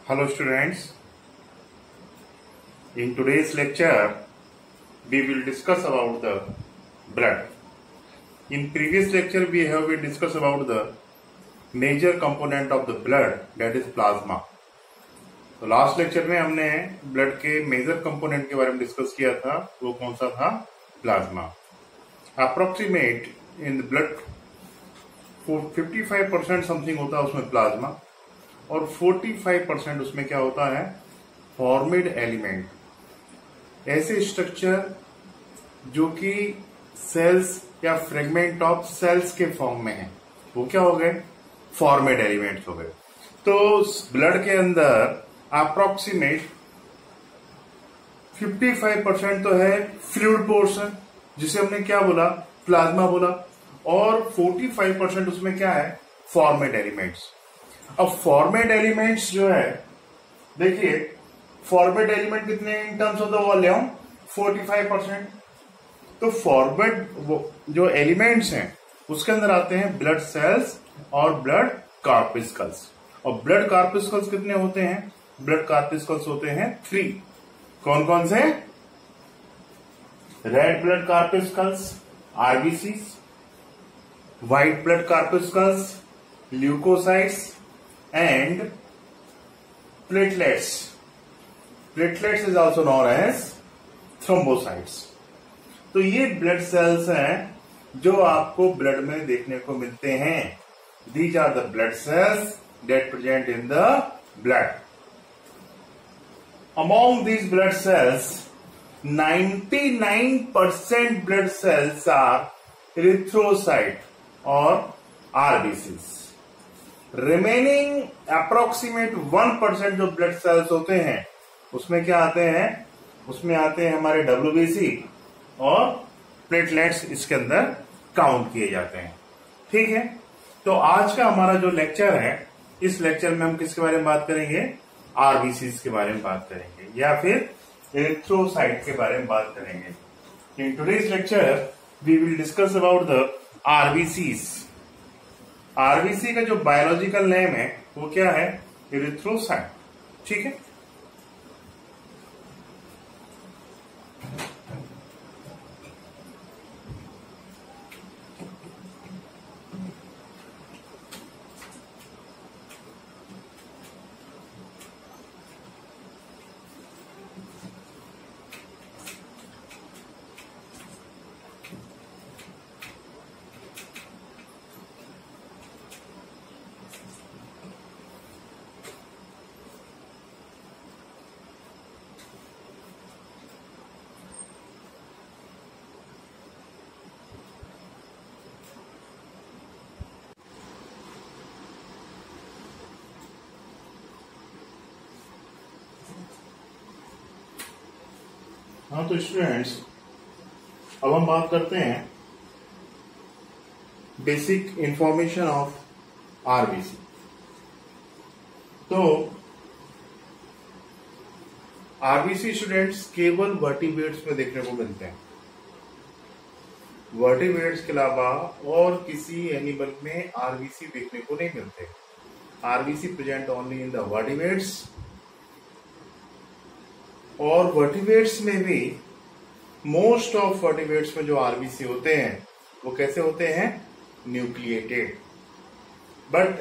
Hello students, in today's lecture we will discuss about the blood. In previous lecture we have discussed about the major component of the blood, that is plasma. तो last lecture में हमने blood के major component के बारे में discuss किया था, वो कौन सा था? Plasma. Approximate in blood 55% something होता है उसमें प्लाज्मा और 45% उसमें क्या होता है? फॉर्मिड एलिमेंट, ऐसे स्ट्रक्चर जो कि सेल्स या फ्रेगमेंट ऑफ सेल्स के फॉर्म में है, वो क्या हो गए? फॉर्मिड एलिमेंट्स हो गए. तो ब्लड के अंदर अप्रोक्सीमेट 55% तो है फ्लूइड पोर्शन, जिसे हमने क्या बोला? प्लाज्मा बोला, और 45% उसमें क्या है? फॉर्मिड एलिमेंट्स. अब फॉर्मिड एलिमेंट्स जो है, देखिए फॉर्मिड एलिमेंट कितने in terms of the volume? 45%. तो फॉर्मिड जो एलिमेंट्स हैं उसके अंदर आते हैं ब्लड सेल्स और ब्लड कार्पिस्कल्स. और ब्लड कार्पिस्कल्स कितने होते हैं? ब्लड कार्पिस्कल्स होते हैं 3. कौन कौन से? Red blood corpuscles RBCs, white blood corpuscles leucocytes and platelets. Platelets is also known as thrombocytes. तो ये ब्लड सेल्स हैं जो आपको ब्लड में देखने को मिलते हैं. These are the blood cells that present in the blood. Among these blood cells, 99% blood cells are erythrocyte or RBCs. Remaining approximate 1% जो blood cells होते हैं उसमें क्या आते हैं? उसमें आते हैं हमारे WBC और प्लेटलेट्स इसके अंदर काउंट किए जाते हैं. ठीक है. तो आज का हमारा जो लेक्चर है, इस लेक्चर में हम किसके बारे में बात करेंगे? आरबीसीज के बारे में बात करेंगे या फिर एरिथ्रोसाइट के बारे में बात करेंगे. In today's lecture we will discuss about the RBCs. RBC का जो बायोलॉजिकल नेम है वो क्या है? एरिथ्रोसाइट. ठीक है. हाँ, तो स्टूडेंट्स अब हम बात करते हैं बेसिक इंफॉर्मेशन ऑफ आरबीसी. तो आरबीसी स्टूडेंट्स केवल वर्टिब्रेट्स में देखने को मिलते हैं. वर्टिब्रेट्स के अलावा और किसी एनिमल में आरबीसी देखने को नहीं मिलते. RBC present only in the vertebrates. और वर्टिब्रेट्स में भी मोस्ट ऑफ वर्टिब्रेट्स में जो आरबीसी होते हैं वो कैसे होते हैं? Nucleated. But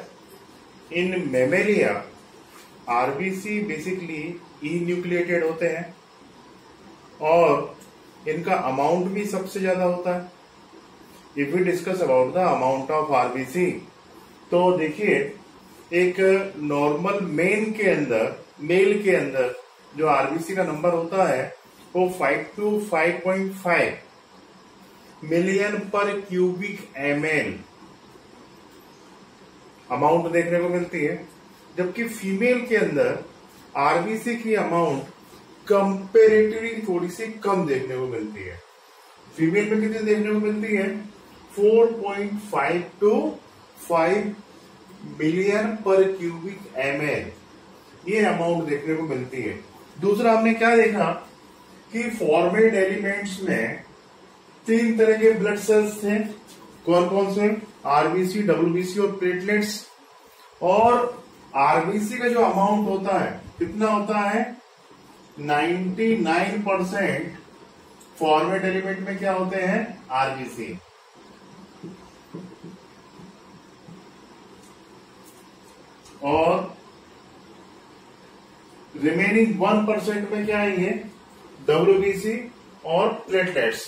in mammalia RBC basically enucleated होते हैं और इनका अमाउंट भी सबसे ज्यादा होता है. If we discuss about the amount of RBC, तो देखिए एक नॉर्मल मेल के अंदर जो आरबीसी का नंबर होता है वो 5 to 5.5 मिलियन पर क्यूबिक ml अमाउंट देखने को मिलती है. जबकि फीमेल के अंदर आरबीसी की अमाउंट कंपेरेटिवली थोड़ी सी कम देखने को मिलती है. फीमेल में कितनी देखने को मिलती है? 4.5 to 5 मिलियन पर क्यूबिक ml ये अमाउंट देखने को मिलती है. दूसरा हमने क्या देखा कि फॉर्मिड एलिमेंट्स में 3 तरह के ब्लड सेल्स थे. कौन कौन से? आरबीसी, डब्ल्यूबीसी और प्लेटलेट्स. और आरबीसी का जो अमाउंट होता है कितना होता है, 99% फॉर्मेट एलिमेंट में क्या होते हैं, आरबीसी। और रिमेनिंग 1% में क्या आएंगे, डब्ल्यूबीसी और प्लेटलेट्स,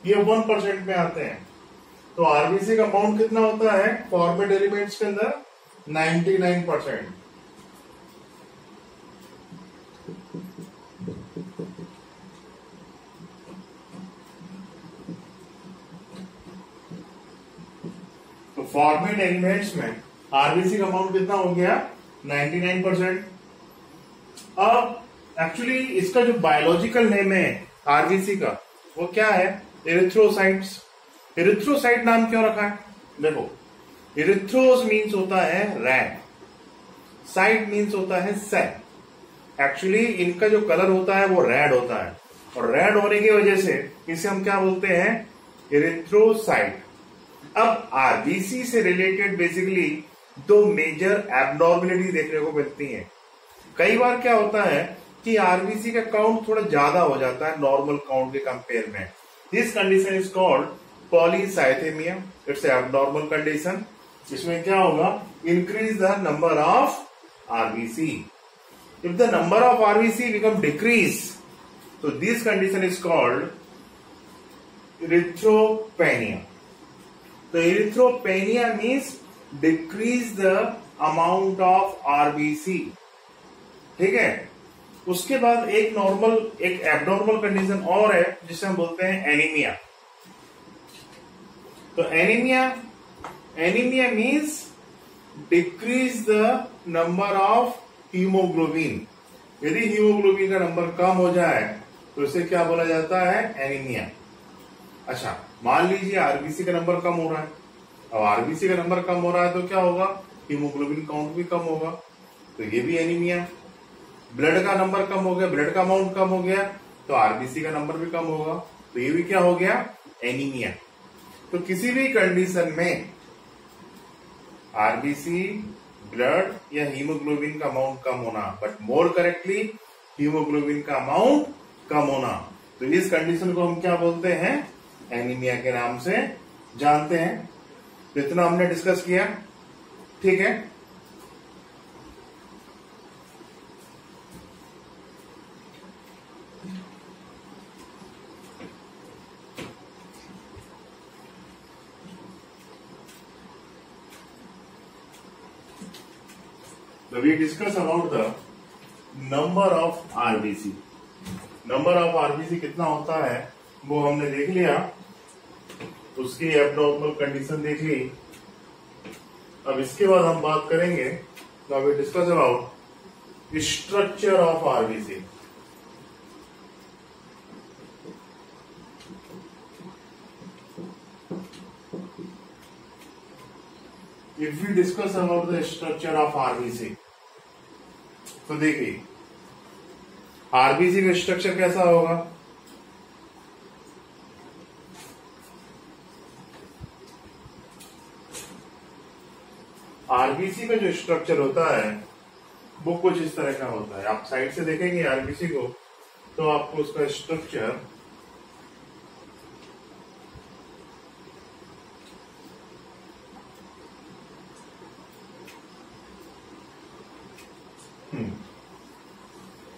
ये 1% में आते हैं। तो आरबीसी का अमाउंट कितना होता है फॉर्मेट एलिमेंट्स के अंदर, 99%। तो फॉर्मेट एलिमेंट्स में आरबीसी का अमाउंट कितना हो गया, 99%। अब एक्चुअली इसका जो बायोलॉजिकल नेम है आरबीसी का वो क्या है, इरिथ्रोसाइट्स। इरिथ्रोसाइट नाम क्यों रखा है, देखो इरिथ्रोस मीन्स होता है रेड, साइट मीन्स होता है सेल। एक्चुअली इनका जो कलर होता है वो रेड होता है, और रेड होने की वजह से इसे हम क्या बोलते हैं, इरिथ्रोसाइट। अब आरबीसी से रिलेटेड बेसिकली दो मेजर एबनॉर्मलिटी देखने को मिलती हैं। कई बार क्या होता है कि आरबीसी का काउंट थोड़ा ज्यादा हो जाता है नॉर्मल काउंट के कंपेयर में। This condition is called polycythaemia, it's abnormal condition. इसमें क्या होगा, increase the number of RBC. If the number of RBC become decrease, तो this condition is called erythropenia. तो erythropenia means decrease the amount of RBC, ठीक है। उसके बाद एक नॉर्मल, एक एबनॉर्मल कंडीशन और है जिसे हम बोलते हैं एनीमिया। तो anaemia means decrease the number of haemoglobin. यदि हीमोग्लोबिन का नंबर कम हो जाए तो इसे क्या बोला जाता है, एनीमिया। अच्छा, मान लीजिए आरबीसी का नंबर कम हो रहा है। अब आरबीसी का नंबर कम हो रहा है तो क्या होगा, हीमोग्लोबिन काउंट भी कम होगा, तो ये भी एनीमिया। ब्लड का नंबर कम हो गया, ब्लड का अमाउंट कम हो गया, तो आरबीसी का नंबर भी कम होगा, तो ये भी क्या हो गया, एनीमिया। तो किसी भी कंडीशन में आरबीसी, ब्लड या हीमोग्लोबिन का अमाउंट कम होना, बट मोर करेक्टली हीमोग्लोबिन का अमाउंट कम होना, तो इस कंडीशन को हम क्या बोलते हैं, एनीमिया के नाम से जानते हैं। तो इतना हमने डिस्कस किया, ठीक है। So we discuss about the number of RBC. Number of RBC कितना होता है वो हमने देख लिया, उसकी एबनॉर्मल कंडीशन देख ली। अब इसके बाद हम बात करेंगे, तो we discuss about structure of RBC. If we discuss about the structure of RBC, तो देखिए आरबीसी का स्ट्रक्चर कैसा होगा, आरबीसी का जो स्ट्रक्चर होता है वो कुछ इस तरह का होता है। आप साइड से देखेंगे आरबीसी को तो आपको उसका स्ट्रक्चर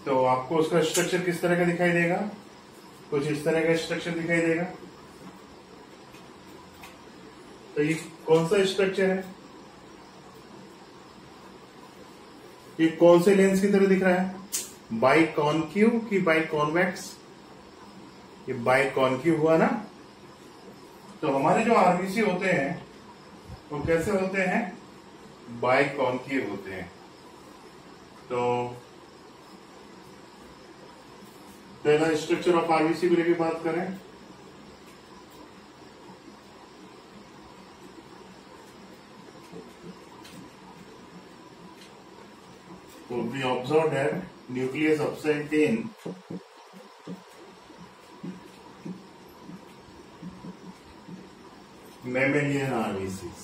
तो आपको उसका स्ट्रक्चर किस तरह का दिखाई देगा, कुछ इस तरह का स्ट्रक्चर दिखाई देगा। तो ये कौन सा स्ट्रक्चर है, ये कौन से लेंस की तरह दिख रहा है, बाई कॉनक्यू की बाई कॉन्वेक्स, ये बाई कॉनक्यू हुआ ना। तो हमारे जो आरबीसी होते हैं वो कैसे होते हैं, बाई कॉनक्यू होते हैं। तो पहला स्ट्रक्चर ऑफ आरबीसी को लेकर बात करें, तो we observed that nucleus absent in mammalian RBCs.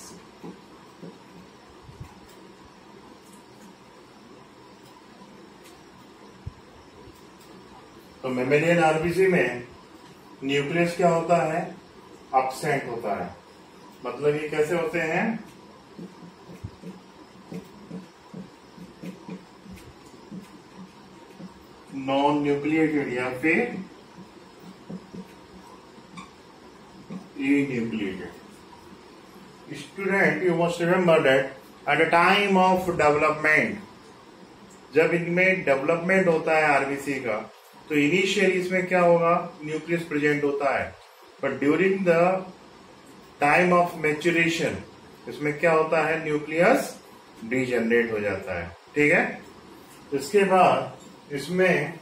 तो मेमेलियन आरबीसी में न्यूक्लियस क्या होता है, अब्सेंट होता है। मतलब ये कैसे होते हैं, नॉन न्यूक्लिएटेड या फिर nucleated. Student, you must remember that at the time of development, जब इनमें डेवलपमेंट होता है आरबीसी का, तो इनिशियली इसमें क्या होगा, न्यूक्लियस प्रेजेंट होता है, but during the time of maturation इसमें क्या होता है, न्यूक्लियस डीजनरेट हो जाता है। ठीक है, इसके बाद इसमें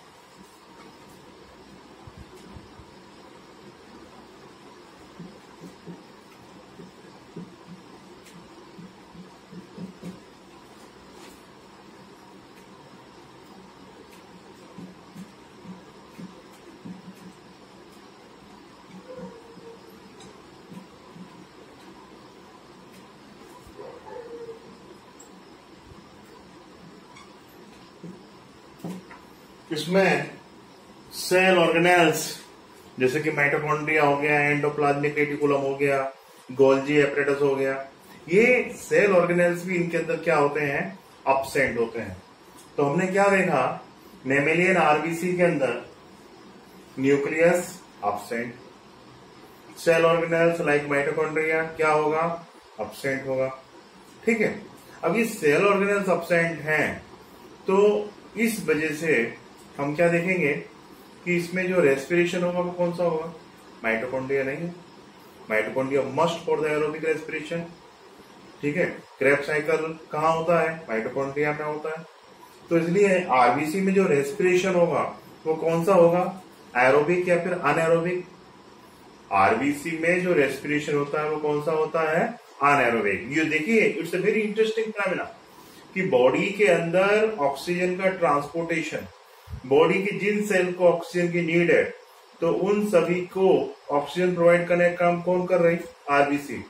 इसमें सेल ऑर्गेनेल्स जैसे कि माइटोकॉन्ड्रिया हो गया, एंडोप्लाज्मिक रेटिकुलम हो गया, गोल्जी एपरेटस हो गया, ये सेल ऑर्गेनेल्स भी इनके अंदर क्या होते हैं, अब्सेंट होते हैं। तो हमने क्या देखा, मेमेलियन आरबीसी के अंदर nucleus absent, cell organelles like mitochondria क्या होगा, अब्सेंट होगा। ठीक है, अब ये सेल ऑर्गेनेल्स अब्सेंट हैं, तो इस वजह से हम क्या देखेंगे कि इसमें जो रेस्पिरेशन होगा वो कौन सा होगा, माइटोकॉन्ड्रिया नहीं है। Mitochondria must for the aerobic respiration. ठीक है, क्रेब्स साइकिल कहाँ होता है, माइटोकॉन्ड्रिया में होता है। तो इसलिए आरबीसी में जो रेस्पिरेशन होगा वो कौन सा होगा, एरोबिक या फिर अनएरोबिक। आरबीसी में जो रेस्पिरेशन होता है वो कौन सा होता है, अनएरोबिक। ये देखिए, it's a very interesting phenomena कि बॉडी के अंदर ऑक्सीजन का ट्रांसपोर्टेशन, बॉडी की जिन सेल को ऑक्सीजन की नीड है, तो उन सभी को ऑक्सीजन प्रोवाइड करने का काम कौन कर रही, आरबीसी।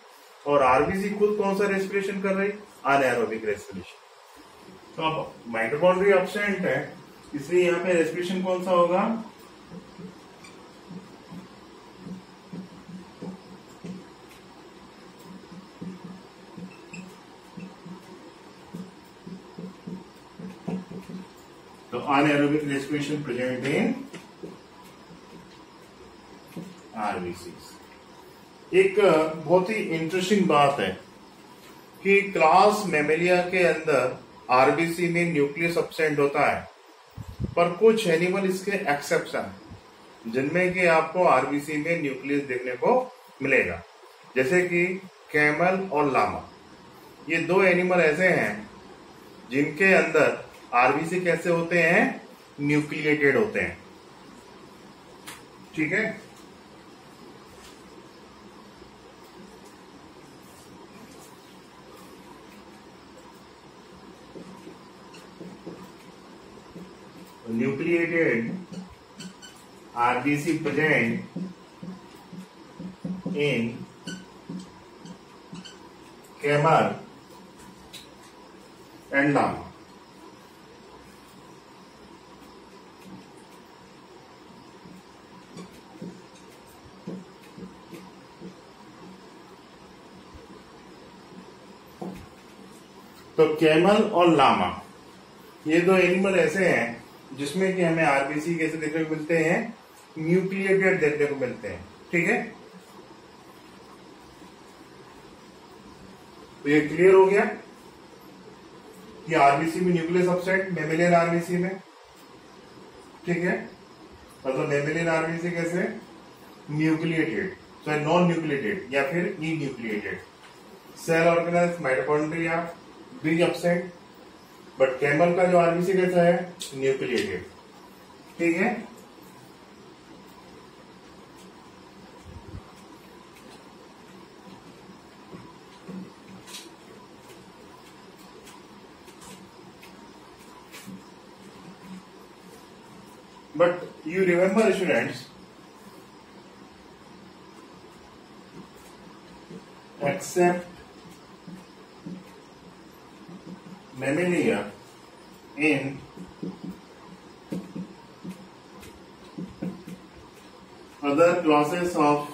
और आरबीसी खुद कौन सा रेस्पिरेशन कर रही, अनएरोबिक रेस्पिरेशन। तो अब माइटोकॉन्ड्रिया एब्सेंट है, इसलिए यहाँ पे रेस्पिरेशन कौन सा होगा, तो anaerobic respiration present in RBC. एक बहुत ही इंटरेस्टिंग बात है कि क्लास मेमेलिया के अंदर आरबीसी में न्यूक्लियस अब्सेंट होता है, पर कुछ एनिमल इसके एक्सेप्शन जिनमें कि आपको आरबीसी में न्यूक्लियस देखने को मिलेगा, जैसे कि कैमल और लामा। ये दो एनिमल ऐसे हैं जिनके अंदर आरबीसी कैसे होते हैं, न्यूक्लिएटेड होते हैं। ठीक है, nucleated RBC present in camel and llama. तो कैमल और लामा ये दो एनिमल ऐसे हैं जिसमें कि हमें आरबीसी कैसे देखने को मिलते हैं, न्यूक्लिएटेड देखने को मिलते हैं। ठीक है, तो ये क्लियर हो गया कि आरबीसी में न्यूक्लियस अब्सेंट, मेमेलियन आरबीसी में। ठीक है, मतलब मेमेलियन आरबीसी कैसे, न्यूक्लिएटेड, सॉरी नॉन न्यूक्लिएटेड या फिर ई न्यूक्लिएटेड। सेल ऑर्गेनेल्स माइटोकॉन्ड्रिया भी अब्सेंट, बट कैमल का जो आरबीसी कैसा है, न्यूक्लिएटेड। ठीक है, but you remember students, except mammalia in other classes of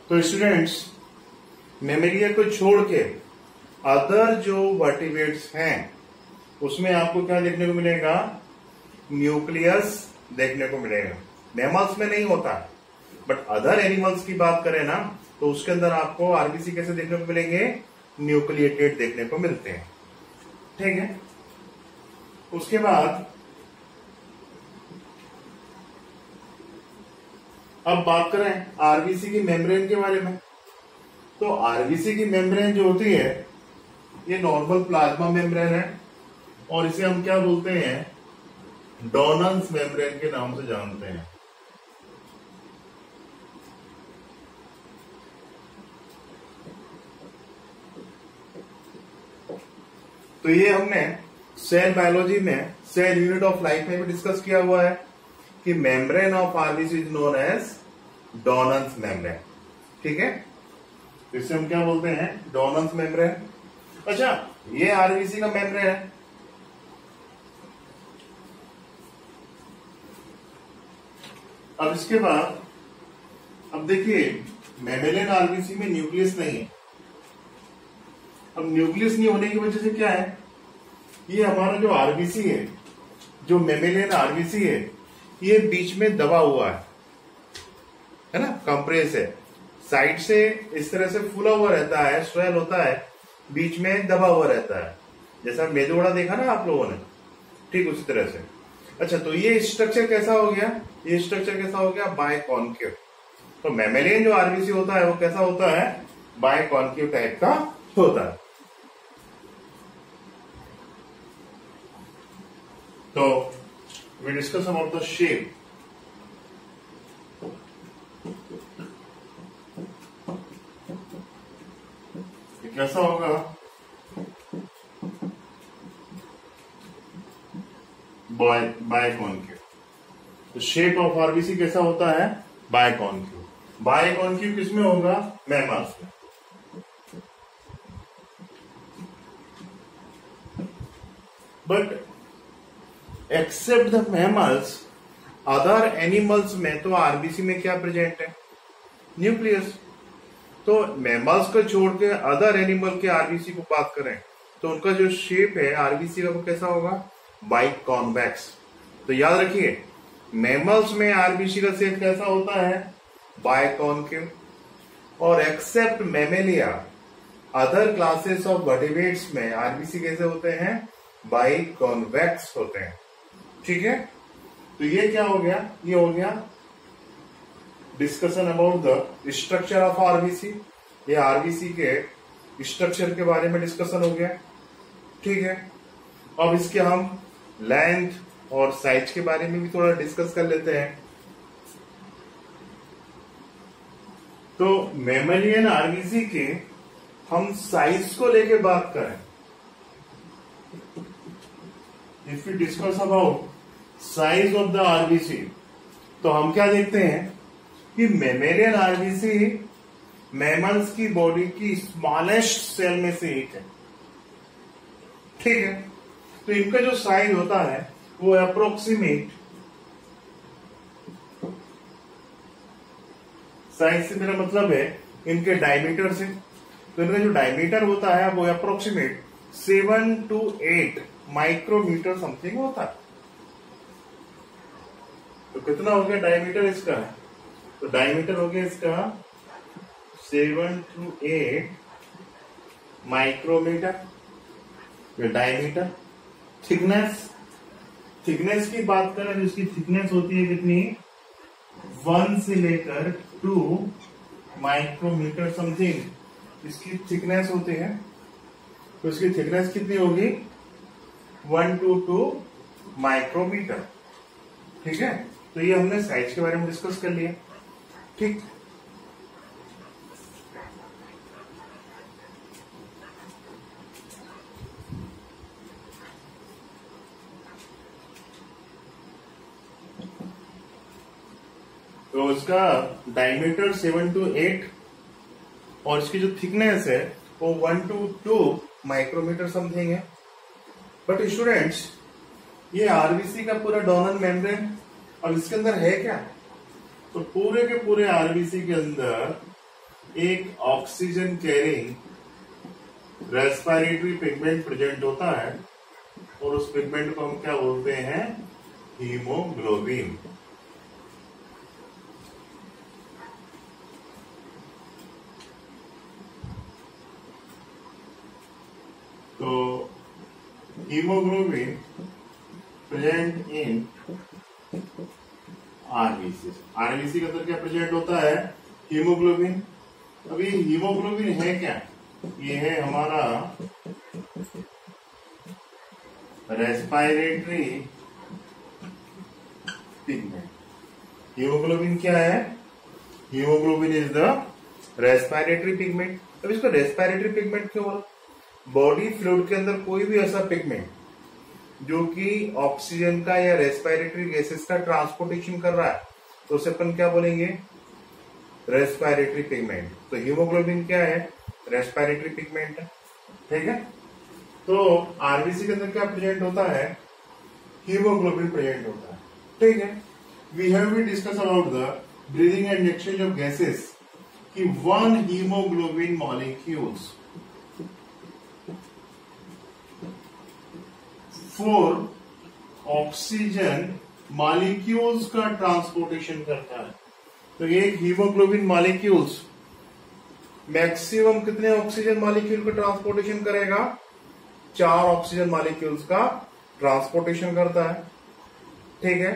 तो स्टूडेंट्स मेमेलिया को छोड़ के अदर जो वर्टिब्रेट्स हैं उसमें आपको क्या देखने को मिलेगा, न्यूक्लियस देखने को मिलेगा। मैमल्स में नहीं होता, बट अदर एनिमल्स की बात करें ना तो उसके अंदर आपको आरबीसी कैसे देखने को मिलेंगे, न्यूक्लिएटेड देखने को मिलते हैं। ठीक है, उसके बाद अब बात करें आरबीसी की मेम्ब्रेन के बारे में। तो आरबीसी की मेम्ब्रेन जो होती है ये नॉर्मल प्लाज्मा मेम्ब्रेन है और इसे हम क्या बोलते हैं, डोनल्स मेम्ब्रेन के नाम से जानते हैं। तो ये हमने सेल बायोलॉजी में, सेल यूनिट ऑफ लाइफ में भी डिस्कस किया हुआ है कि membrane of RBC is known as Donnan's membrane. ठीक है, तो इसे हम क्या बोलते हैं, डोनल्स मेम्ब्रेन। अच्छा, ये आरबीसी का मेम्ब्रेन है। अब इसके बाद अब देखिए मेमेलियन आरबीसी में न्यूक्लियस नहीं है। अब न्यूक्लियस नहीं होने की वजह से क्या है, ये हमारा जो आरबीसी है, जो मेमेलियन आरबीसी है, ये बीच में दबा हुआ है ना, कंप्रेस है, साइड से इस तरह से फूला हुआ रहता है, स्वेल होता है, बीच में दबा हुआ रहता है, जैसा मेदू वड़ा देखा ना आप लोगों ने, ठीक उसी तरह से। अच्छा, तो ये स्ट्रक्चर कैसा हो गया, ये स्ट्रक्चर कैसा हो गया, बायकॉन्केव। तो मेमेलियन जो आरबीसी होता है वो कैसा होता है, बायकॉन्केव टाइप का होता है। तो we discuss about the shape. कैसा होगा, बायकॉन्केव। तो शेप ऑफ आरबीसी कैसा होता है, बायकॉन्केव। बायकॉन्केव किसमें होगा, मैमल्स में। But except the mammals, other animals में तो आरबीसी में क्या प्रेजेंट है, न्यूक्लियस। तो मैमल्स को छोड़ के अदर एनिमल के आरबीसी को बात करें तो उनका जो शेप है आरबीसी का वो कैसा होगा, बाइकॉन्वेक्स। तो याद रखिए मैमल्स में आरबीसी का शेप कैसा होता है, बाइकॉन्केव। और except Mammalia, other classes of vertebrates में आरबीसी कैसे होते हैं, बाइकॉन्वेक्स होते हैं। ठीक है, तो ये क्या हो गया, ये हो गया discussion about the structure of RBC. ये आरबीसी के स्ट्रक्चर के बारे में डिस्कशन हो गया। ठीक है, अब इसके हम लेंथ और साइज के बारे में भी थोड़ा डिस्कस कर लेते हैं। तो मेमेलियन आरबीसी के हम साइज को लेके बात करें, if you discuss about size of the RBC, तो हम क्या देखते हैं कि मेमेलियन आरबीसी मैमल्स की बॉडी की स्मॉलेस्ट सेल में से एक है। ठीक है, तो इनका जो साइज होता है वो अप्रोक्सीमेट, साइज से मेरा मतलब है इनके डायमीटर से। तो इनका जो डायमीटर होता है वो अप्रोक्सीमेट 7 to 8 माइक्रोमीटर समथिंग होता है। तो कितना हो गया डायमीटर इसका, तो डायमीटर हो गया इसका 7 to 8 micrometre. Diameter, thickness, thickness की बात करें तो इसकी थिकनेस होती है कितनी, 1 से लेकर 2 माइक्रोमीटर समथिंग इसकी थिकनेस होती है। तो इसकी थिकनेस कितनी होगी, 1 to 2 माइक्रोमीटर। ठीक है, तो ये हमने साइज के बारे में डिस्कस कर लिया। ठीक, तो इसका डायमीटर 7 to 8 और इसकी जो थिकनेस है वो 1 to 2 माइक्रोमीटर समथिंग है। बट स्टूडेंट्स, ये आरबीसी का पूरा डोनल मेम्ब्रेन, अब इसके अंदर है क्या? तो पूरे के पूरे आरबीसी के अंदर एक oxygen carrying respiratory pigment present होता है और उस पिगमेंट को हम क्या बोलते हैं? हीमोग्लोबिन। तो haemoglobin present in RBC. RBC के अंदर क्या प्रेजेंट होता है? हीमोग्लोबिन। अभी हीमोग्लोबिन है क्या? ये है हमारा रेस्पिरेटरी पिगमेंट। हीमोग्लोबिन क्या है? Haemoglobin is the respiratory pigment. अब इसको रेस्पिरेटरी पिगमेंट क्यों बोला? बॉडी फ्लूइड के अंदर कोई भी ऐसा पिगमेंट जो कि ऑक्सीजन का या रेस्पिरेटरी गैसेस का ट्रांसपोर्टेशन कर रहा है तो उसे अपन क्या बोलेंगे? Respiratory pigment. तो हीमोग्लोबिन क्या है? रेस्पिरेटरी पिगमेंट है। ठीक है। तो आरबीसी के अंदर क्या प्रेजेंट होता है? हीमोग्लोबिन प्रेजेंट होता है। ठीक है। We have been discuss about the breathing and exchange of gases कि one haemoglobin molecules 4 oxygen molecules का ट्रांसपोर्टेशन करता है। तो एक हीमोग्लोबिन मॉलिक्यूल्स मैक्सिमम कितने ऑक्सीजन मॉलिक्यूल का ट्रांसपोर्टेशन करेगा? 4 ऑक्सीजन मॉलिक्यूल्स का ट्रांसपोर्टेशन करता है। ठीक है।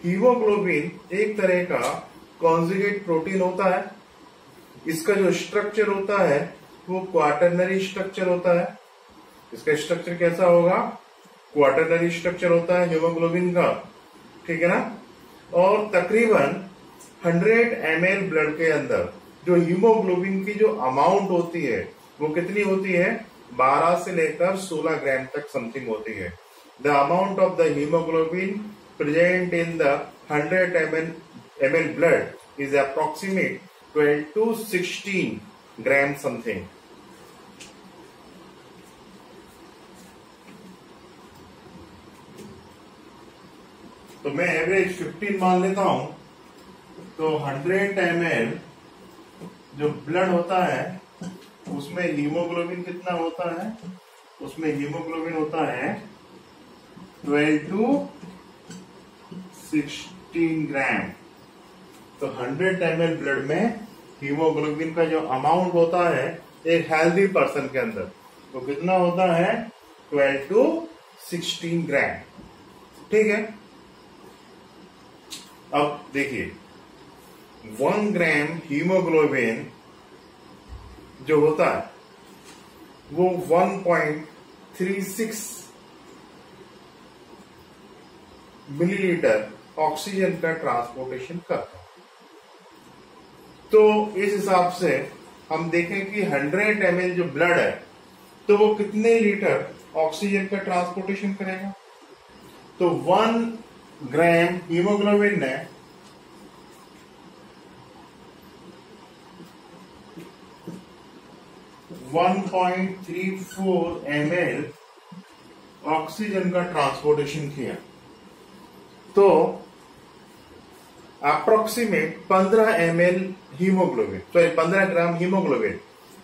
हीमोग्लोबिन एक तरह का कॉन्जुगेट प्रोटीन होता है। इसका जो स्ट्रक्चर होता है वो क्वाटरनरी स्ट्रक्चर होता है। इसका स्ट्रक्चर कैसा होगा? क्वाटरनरी स्ट्रक्चर होता है हीमोग्लोबिन का। ठीक है ना। और तकरीबन 100 ml ब्लड के अंदर जो हीमोग्लोबिन की जो अमाउंट होती है वो कितनी होती है? 12 से लेकर 16 ग्राम तक समथिंग होती है। The amount of the haemoglobin present in the 100 ml blood is approximate 12 to 16 gram something. तो मैं एवरेज 15 मान लेता हूं। तो 100 ml जो ब्लड होता है उसमें हीमोग्लोबिन कितना होता है? उसमें हीमोग्लोबिन होता है 12 to 16 ग्राम। तो 100 ml ब्लड में हीमोग्लोबिन का जो अमाउंट होता है एक हेल्दी पर्सन के अंदर तो कितना होता है? 12 to 16 ग्राम। ठीक है। अब देखिए 1 ग्राम हीमोग्लोबिन जो होता है वो 1.36 मिलीलीटर ऑक्सीजन का ट्रांसपोर्टेशन करता है। तो इस हिसाब से हम देखें कि 100 ml जो ब्लड है तो वो कितने लीटर ऑक्सीजन का ट्रांसपोर्टेशन करेगा? तो 1 ग्राम हीमोग्लोबिन ने 1.34 ml ऑक्सीजन का ट्रांसपोर्टेशन किया। तो अप्रोक्सीमेट 15 ml हीमोग्लोबिन 15 ग्राम हीमोग्लोबिन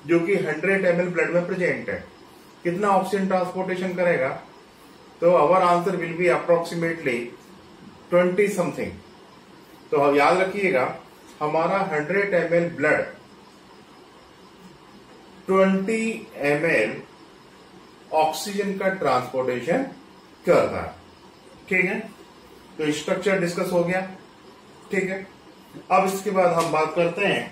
जो कि 100 ml ब्लड में प्रेजेंट है कितना ऑक्सीजन ट्रांसपोर्टेशन करेगा? तो our answer will be approximately 20 something. तो याद रखिएगा हमारा 100 ml ब्लड 20 ml ऑक्सीजन का ट्रांसपोर्टेशन करता है। ठीक है। तो स्ट्रक्चर डिस्कस हो गया। ठीक है। अब इसके बाद हम बात करते हैं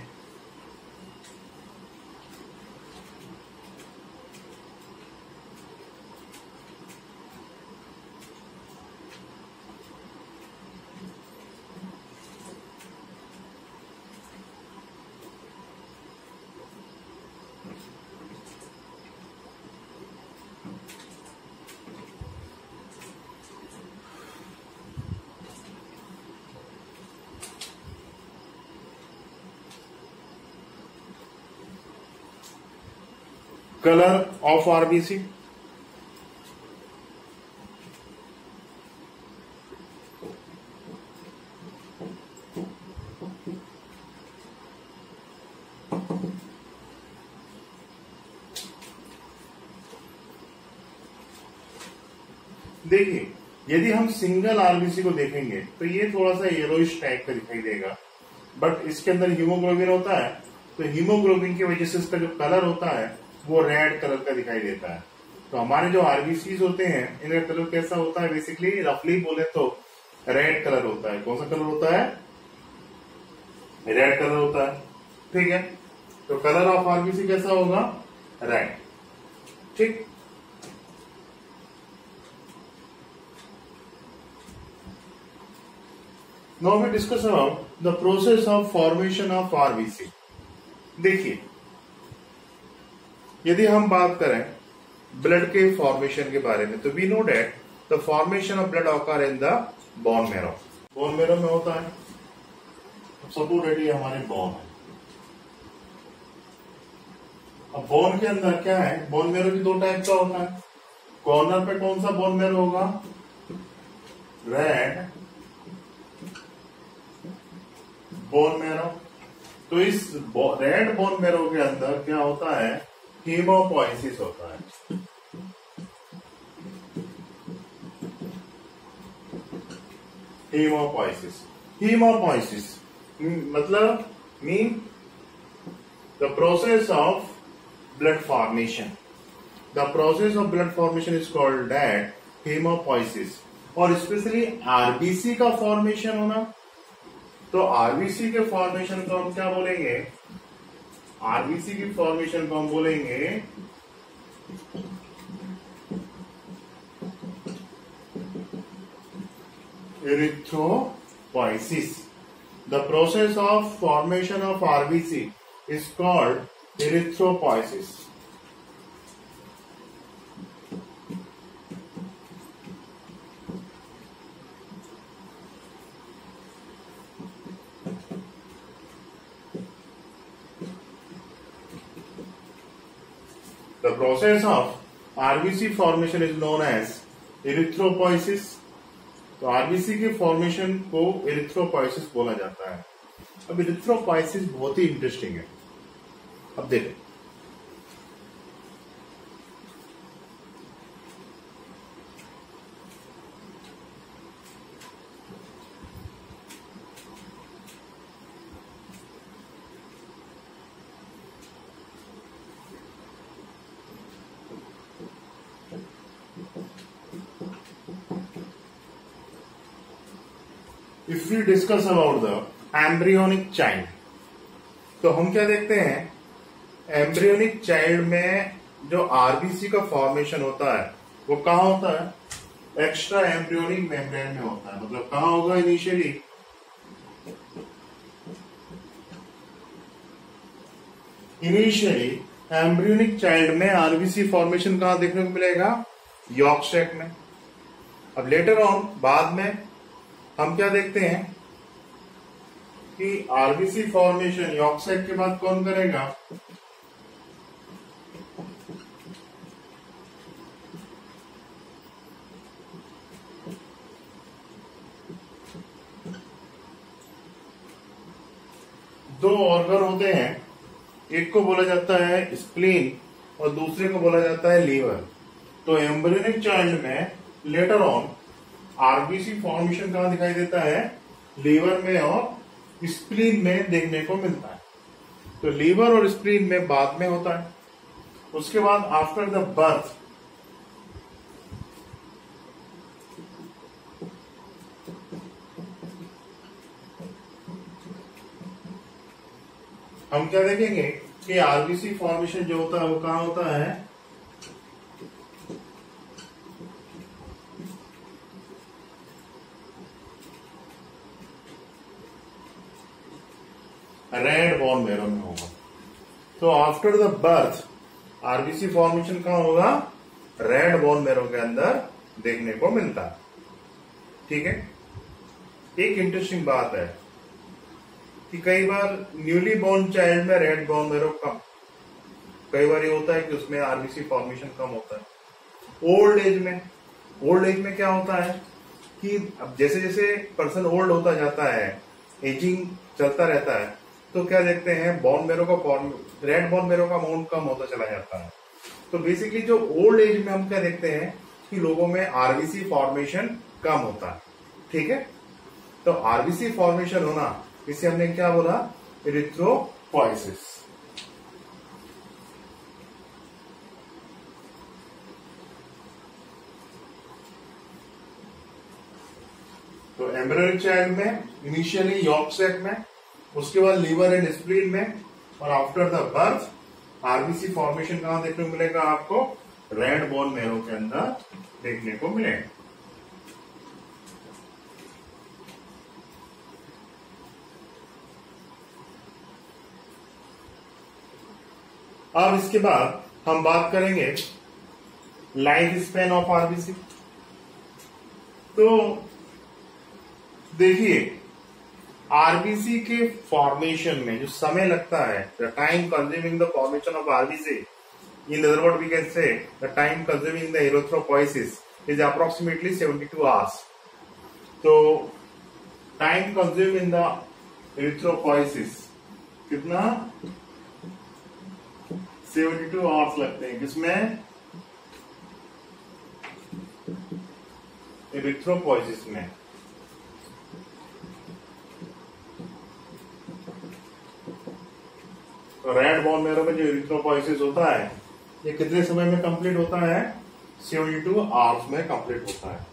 कलर ऑफ आरबीसी, देखिए यदि हम सिंगल आरबीसी को देखेंगे तो ये थोड़ा सा येलोइश टाइप का दिखाई देगा, बट इसके अंदर हीमोग्लोबिन होता है, तो हीमोग्लोबिन की वजह से इसका जो कलर होता है वो रेड कलर का दिखाई देता है। तो हमारे जो आरबीसीज होते हैं इनका कलर कैसा होता है, बेसिकली रफली बोले तो रेड कलर होता है। कौन सा कलर होता है, रेड कलर होता है, ठीक है। तो कलर ऑफ आरबीसी कैसा होगा, रेड, ठीक। Now we discuss about the process of formation of RBC. देखिए यदि हम बात करें ब्लड के फॉर्मेशन के बारे में, तो we know that the formation of blood occur in the bone marrow. Bone marrow में होता है, सपोज दैट ये हमारे बोन है। अब बोन के अंदर क्या है, बोन मैरो भी दो टाइप का होता है। कॉर्नर पे कौन सा बोन मैरो होगा, रेड बोन मैरो। तो इस रेड बोन मैरो के अंदर क्या होता है, हीमोपोइसिस होता है। हीमोपोइसिस, हीमोपोइसिस मतलब mean the process of blood formation. The process of blood formation is called that haemopoiesis. और स्पेशली आरबीसी का फॉर्मेशन होना, तो आरबीसी के फॉर्मेशन को हम क्या बोलेंगे, आरबीसी की फॉर्मेशन को हम बोलेंगे erythropoiesis. The process of formation of RBC is called erythropoiesis. The process of RBC formation is known as erythropoiesis. तो आरबीसी के फॉर्मेशन को एरिथ्रोपोइसिस बोला जाता है। अब एरिथ्रोपोइसिस बहुत ही इंटरेस्टिंग है। अब देखो if we discuss about the embryonic child, तो हम क्या देखते हैं, एम्ब्रियोनिक चाइल्ड में जो आरबीसी का फॉर्मेशन होता है वो कहाँ होता है, एक्स्ट्रा एम्ब्रियोनिक मेम्ब्रेन में होता है। मतलब कहाँ होगा, इनिशियली एम्ब्रियोनिक चाइल्ड में आरबीसी फॉर्मेशन कहाँ देखने को मिलेगा, यॉर्क सैक में। अब लेटर ऑन बाद में हम क्या देखते हैं कि आरबीसी फॉर्मेशन यॉर्क सैक के बाद कौन करेगा, दो ऑर्गन होते हैं, एक को बोला जाता है स्प्लीन और दूसरे को बोला जाता है लीवर। तो एम्ब्रियोनिक चाइल्ड में लेटर ऑन आरबीसी फॉर्मेशन कहां दिखाई देता है, लीवर में और स्प्लीन में देखने को मिलता है। तो लीवर और स्प्लीन में बाद में होता है। उसके बाद आफ्टर द बर्थ हम क्या देखेंगे कि आरबीसी फॉर्मेशन जो होता है वो कहां होता है, रेड बोन मैरो में होगा। तो after the birth RBC formation कहां होगा, रेड बोन मैरो के अंदर देखने को मिलता है। ठीक है, एक इंटरेस्टिंग बात है कि कई बार न्यूली बोर्न चाइल्ड में रेड बोन मैरो कम, कई बार ये होता है कि उसमें आरबीसी फॉर्मेशन कम होता है। ओल्ड एज में क्या होता है कि अब जैसे जैसे पर्सन ओल्ड होता जाता है, एजिंग चलता रहता है, तो क्या देखते हैं बोन मेरो का रेड बोन मेरो का अमाउंट कम होता चला जाता है। तो बेसिकली जो ओल्ड एज में हम क्या देखते हैं कि लोगों में आरबीसी फॉर्मेशन कम होता है। ठीक है, तो आरबीसी फॉर्मेशन होना, इसे हमने क्या बोला, इरिथ्रोपोइसिस। तो एम्ब्रियोनिक चाइल्ड में इनिशियली यॉर्क सैक में, उसके बाद लीवर एंड स्प्लीन में, और after the birth RBC formation कहां देखने को मिलेगा आपको, रेड बोन मेरो के अंदर देखने को मिलेगा। अब इसके बाद हम बात करेंगे लाइफ स्पैन ऑफ आरबीसी। तो देखिए, आरबीसी के फॉर्मेशन में जो समय लगता है, the time consuming the formation of RBC, in other word we can say the time consuming the erythropoiesis is approximately 72 hours. तो time consume in the erythropoiesis कितना, 72 आवर्स लगते हैं। किसमें, एरिथ्रोपोइसिस में। तो रेड बोन मेरो में जो erythropoiesis होता है, ये कितने समय में कंप्लीट होता है, 72 आवर्स में कंप्लीट होता है।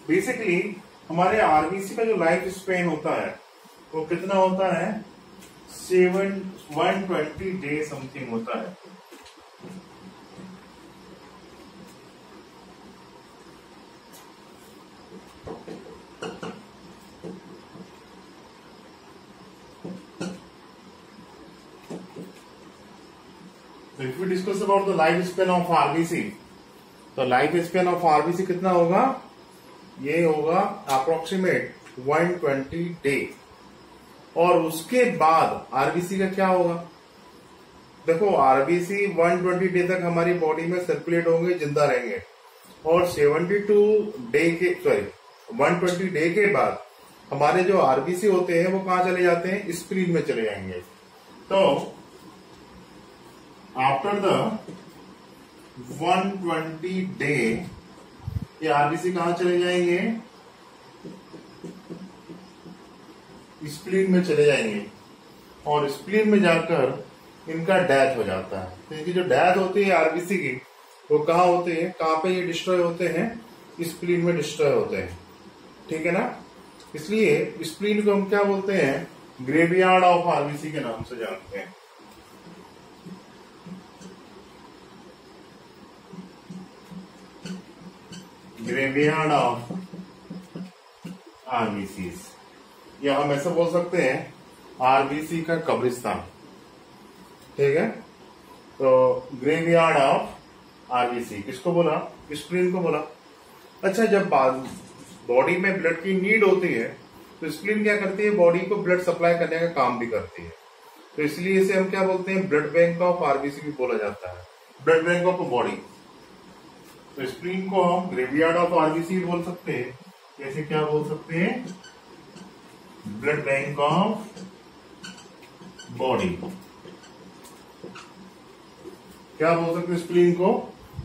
बेसिकली हमारे आरबीसी का जो लाइफ स्पेन होता है वो कितना होता है, 120 डे समथिंग होता है। If we discuss about the life span of RBC, तो लाइफ स्पेन ऑफ आरबीसी कितना होगा, ये होगा अप्रोक्सीमेट 120 डे। और उसके बाद आरबीसी का क्या होगा, देखो आरबीसी 120 डे तक हमारी बॉडी में सर्कुलेट होंगे, जिंदा रहेंगे, और 120 डे के बाद हमारे जो आरबीसी होते हैं वो कहां चले जाते हैं, स्प्लीन में चले जाएंगे। तो आफ्टर द 120 डे ये आरबीसी कहां चले जाएंगे, स्प्लीन में चले जाएंगे, और स्प्लीन में जाकर इनका डेथ हो जाता है। तो इनकी जो डेथ होती है आरबीसी की, वो कहाँ होती है, कहाँ पे ये डिस्ट्रॉय होते हैं, स्प्लीन में डिस्ट्रॉय होते हैं। ठीक है ना, इसलिए स्प्लीन को हम क्या बोलते हैं, ग्रेवयार्ड ऑफ आरबीसी के नाम से जानते हैं। ग्रेवयार्ड ऑफ आरबीसी, या हम ऐसा बोल सकते हैं आरबीसी का कब्रिस्तान। ठीक है, तो ग्रेवयार्ड ऑफ आरबीसी किसको बोला, स्प्लीन को बोला। अच्छा, जब बॉडी में ब्लड की नीड होती है तो स्प्लीन क्या करती है, बॉडी को ब्लड सप्लाई करने का काम भी करती है। तो इसलिए इसे हम क्या बोलते हैं, ब्लड बैंक ऑफ आरबीसी भी बोला जाता है, ब्लड बैंक ऑफ बॉडी। तो स्प्लीन को हम ग्रेवयार्ड ऑफ आरबीसी बोल सकते हैं। कैसे क्या बोल सकते हैं, ब्लड बैंक ऑफ बॉडी। क्या बोल सकते हैं स्प्लीन को,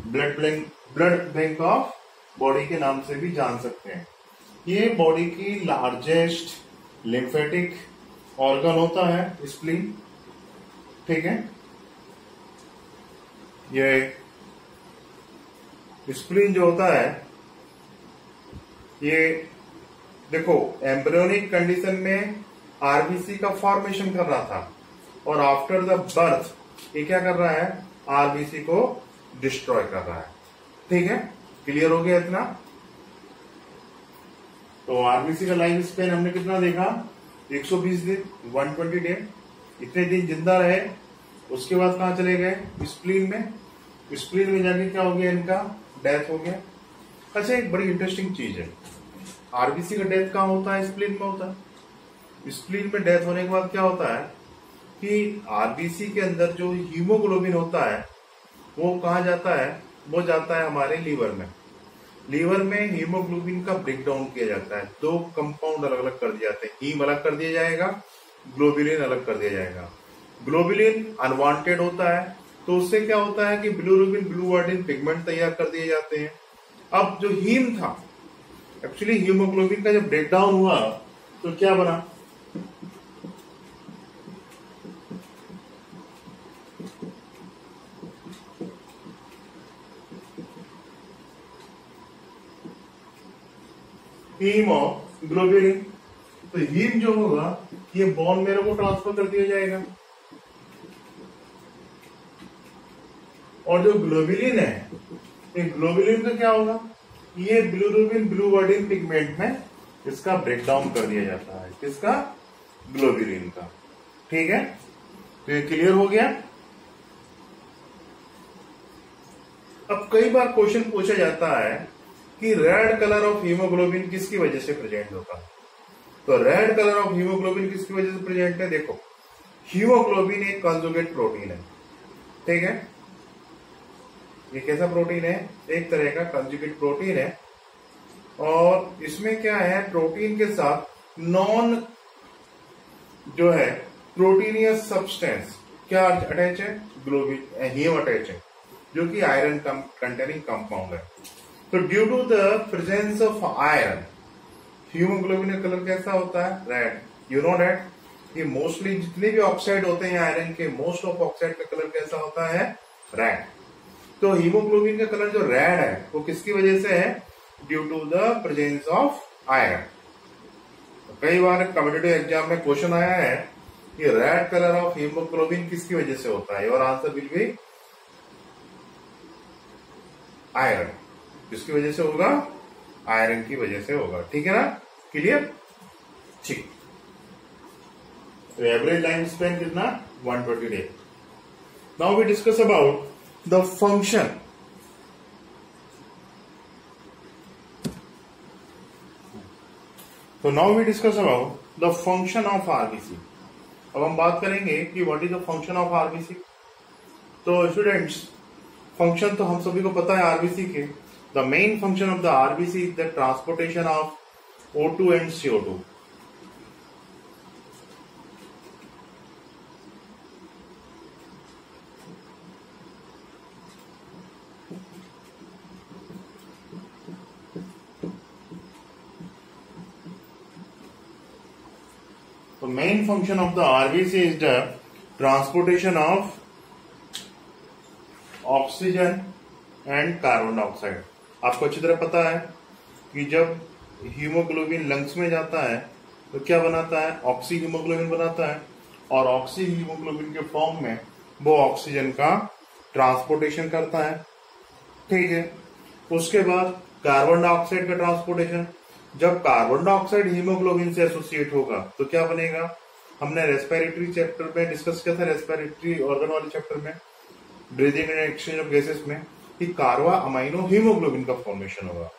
ब्लड बैंक ऑफ बॉडी के नाम से भी जान सकते हैं। ये बॉडी की लार्जेस्ट लिम्फेटिक ऑर्गन होता है स्प्लीन। ठीक है, ये स्प्लीन जो होता है, ये देखो एम्ब्रियोनिक कंडीशन में आरबीसी का फॉर्मेशन कर रहा था, और आफ्टर द बर्थ ये क्या कर रहा है, आरबीसी को डिस्ट्रॉय कर रहा है। ठीक है, क्लियर हो गया इतना। तो आरबीसी का लाइफ स्पेन हमने कितना देखा, 120 दिन, 120 डे, इतने दिन जिंदा रहे। उसके बाद कहां चले गए, स्प्लीन में। स्प्लीन में जाके क्या हो गया, इनका डेथ हो गया। अच्छा, एक बड़ी इंटरेस्टिंग चीज है, आरबीसी का डेथ कहां होता है, स्प्लीन में होता है। स्प्लीन में डेथ होने के बाद क्या होता है कि आरबीसी के अंदर जो हीमोग्लोबिन होता है वो कहाँ जाता है? वो जाता है हमारे लीवर में। लीवर में हीमोग्लोबिन का ब्रेक डाउन किया जाता है, दो कंपाउंड अलग अलग कर दिए जाते हैं, हीम अलग कर दिया जाएगा, ग्लोबुलिन अलग कर दिया जाएगा। ग्लोबुलिन अनवांटेड होता है, तो उससे क्या होता है कि बिलिरुबिन ब्लूवर्डिन पिगमेंट तैयार कर दिए जाते हैं। अब जो हीम था, एक्चुअली हीमोग्लोबिन का जब ब्रेकडाउन हुआ तो क्या बना? हीमोग्लोबिन। तो हीम जो होगा ये बोन मेरो को ट्रांसफर कर दिया जाएगा, और जो ग्लोबुलिन है, ये ग्लोबुलिन का क्या होगा? ये बिलिरुबिन ब्लूवर्डिन पिगमेंट में इसका ब्रेकडाउन कर दिया जाता है। किसका? ग्लोबुलिन का। ठीक है, तो ये क्लियर हो गया। अब कई बार क्वेश्चन पूछा जाता है कि रेड कलर ऑफ हीमोग्लोबिन किसकी वजह से प्रेजेंट होता है? तो रेड कलर ऑफ हीमोग्लोबिन किसकी वजह से प्रेजेंट है? देखो, हीमोग्लोबिन एक कंजुगेट प्रोटीन है, ठीक है। ये कैसा प्रोटीन है? एक तरह का कंजुगेट प्रोटीन है, और इसमें क्या है, प्रोटीन के साथ नॉन जो है प्रोटीनियस सब्सटेंस क्या अटैच है? ग्लोबिन हीम अटैच है, जो कि आयरन कंटेनिंग कंपाउंड है। तो due to the presence of iron, haemoglobin का कलर कैसा होता है? रेड। यू नो दैट ये मोस्टली जितने भी ऑक्साइड होते हैं आयरन के, मोस्ट ऑफ ऑक्साइड का कलर कैसा होता है? रेड। तो हीमोग्लोबिन का कलर जो रेड है वो किसकी वजह से है? Due to the presence of iron. तो कई बार कॉम्पिटिटिव एग्जाम में क्वेश्चन आया है कि रेड कलर ऑफ हीमोग्लोबिन किसकी वजह से होता है, और आंसर विल बी आयरन। किसकी वजह से होगा? आयरन की वजह से होगा। ठीक है ना? क्लियर? ठीक। तो एवरेज लाइफ स्पेन कितना? 120 day. Now we discuss about the function. तो now we discuss about the function of RBC. अब हम बात करेंगे कि what is the function of RBC. तो स्टूडेंट्स, फंक्शन तो हम सभी को पता है आरबीसी के। The main function of the RBC is the transportation of O2 and CO2। The main function of the RBC is the transportation of oxygen and carbon dioxide. आपको अच्छी तरह पता है कि जब हीमोग्लोबिन लंग्स में जाता है तो क्या बनाता है? ऑक्सी हीमोग्लोबिन बनाता है, और ऑक्सी हीमोग्लोबिन के फॉर्म में वो ऑक्सीजन का ट्रांसपोर्टेशन करता है। ठीक है, उसके बाद कार्बन डाइऑक्साइड का ट्रांसपोर्टेशन। जब कार्बन डाइऑक्साइड हीमोग्लोबिन से एसोसिएट होगा तो क्या बनेगा? हमने रेस्पिरेटरी चैप्टर में डिस्कस किया था, रेस्पिरेटरी ऑर्गन वाले चैप्टर में, breathing and exchange of gases में, कि कार्बा अमाइनो हीमोग्लोबिन का फॉर्मेशन होगा।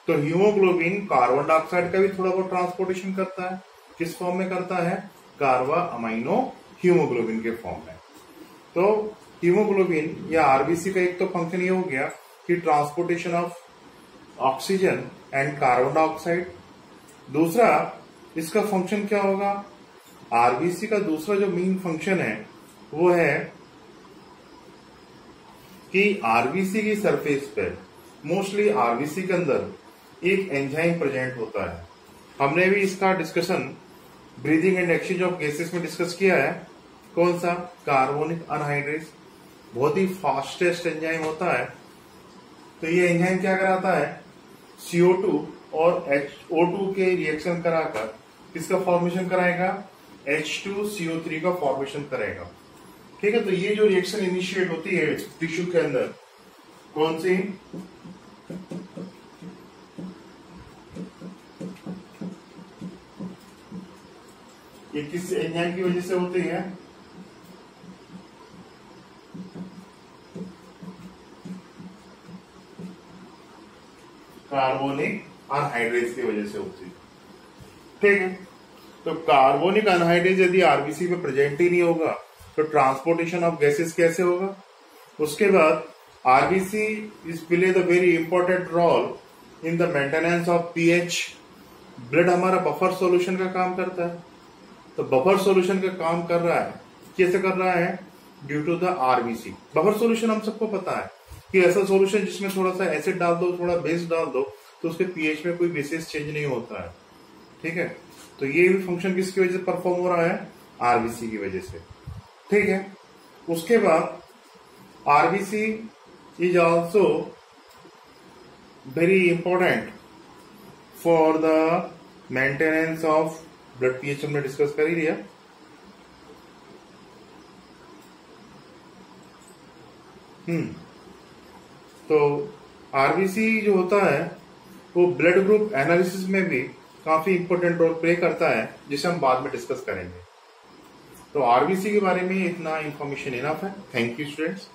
तो हीमोग्लोबिन कार्बन डाइऑक्साइड का भी थोड़ा बहुत ट्रांसपोर्टेशन करता है। किस फॉर्म में करता है? कार्बा अमाइनो हीमोग्लोबिन के फॉर्म में। तो हीमोग्लोबिन या आरबीसी का एक तो फंक्शन ये हो गया कि transportation of oxygen and carbon dioxide. दूसरा इसका फंक्शन क्या होगा? आरबीसी का दूसरा जो मेन फंक्शन है वो है कि आरबीसी की सरफेस पर, मोस्टली आरबीसी के अंदर एक एंजाइम प्रेजेंट होता है। हमने भी इसका discussion breathing and exchange of gases में डिस्कस किया है। कौन सा? Carbonic anhydrase. बहुत ही फास्टेस्ट एंजाइम होता है। तो ये एंजाइम क्या कराता है? CO2 और O2 के रिएक्शन कराकर किसका फॉर्मेशन कराएगा? H2CO3 का फॉर्मेशन करेगा। ठीक है, तो ये जो रिएक्शन इनिशिएट होती है टिश्यू के अंदर, कौन सी? ये किस एंजाइम की वजह से होती है? कार्बोनिक अनहाइड्रेस की वजह से होती है। ठीक है, तो कार्बोनिक अनहाइड्रेस यदि आरबीसी में प्रेजेंट ही नहीं होगा तो ट्रांसपोर्टेशन ऑफ गैसेस कैसे होगा? उसके बाद RBC is play the very important role in the maintenance of pH. Blood हमारा बफर सॉल्यूशन का काम करता है, तो बफर सॉल्यूशन का काम कर रहा है, कैसे कर रहा है? Due to the RBC. Buffer solution हम सबको पता है कि ऐसा सॉल्यूशन जिसमें थोड़ा सा एसिड डाल दो, थोड़ा बेस डाल दो, तो उसके पीएच में कोई विशेष चेंज नहीं होता है। ठीक है, तो ये भी फंक्शन किसकी वजह से परफॉर्म हो रहा है? आरबीसी की वजह से। ठीक है, उसके बाद RBC is also very important for the maintenance of blood pH. हमने डिस्कस कर ही लिया। तो आरबीसी जो होता है वो ब्लड ग्रुप एनालिसिस में भी काफी इंपॉर्टेंट रोल प्ले करता है, जिसे हम बाद में डिस्कस करेंगे। तो आरबीसी के बारे में इतना इंफॉर्मेशन इनफ है। Thank you students.